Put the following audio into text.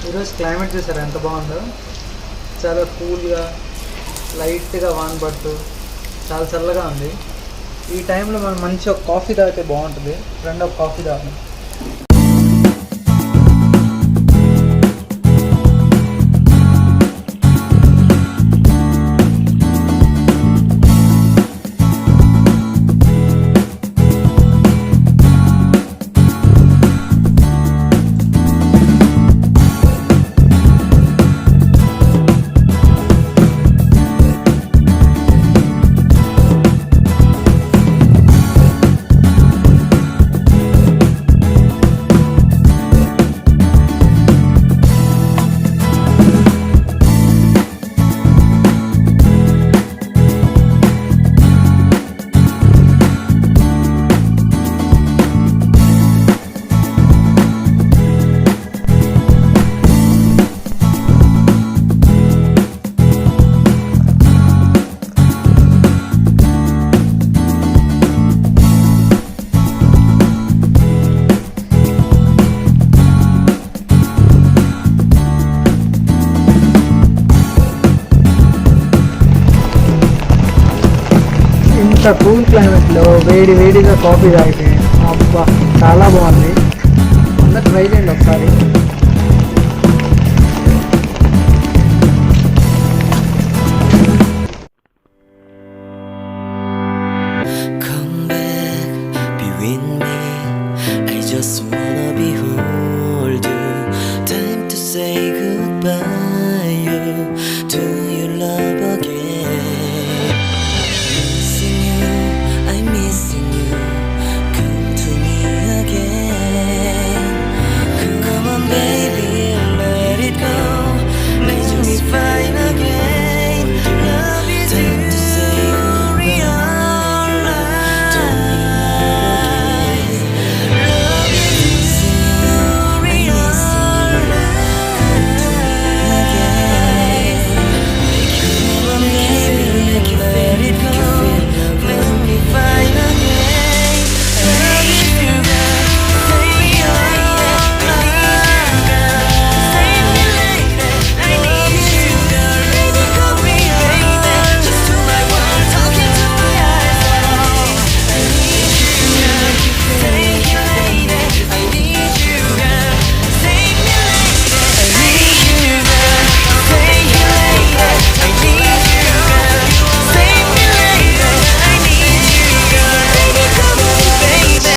ఈరోజు క్లైమేట్ చూసారా ఎంత బాగుందో, చాలా కూల్గా లైట్గా వాన పడుతూ చాలా చల్లగా ఉంది. ఈ టైంలో మనం మంచి ఒక కాఫీ తాగితే బాగుంటుంది. రెండు ఒక కాఫీ తాగుతాం. ఇంత కూల్ క్లైమేట్లో వేడిగా కాఫీ తాగితే అబ్బా చాలా బాగుంది. అందరూ ట్రై చేయండి ఒకసారి.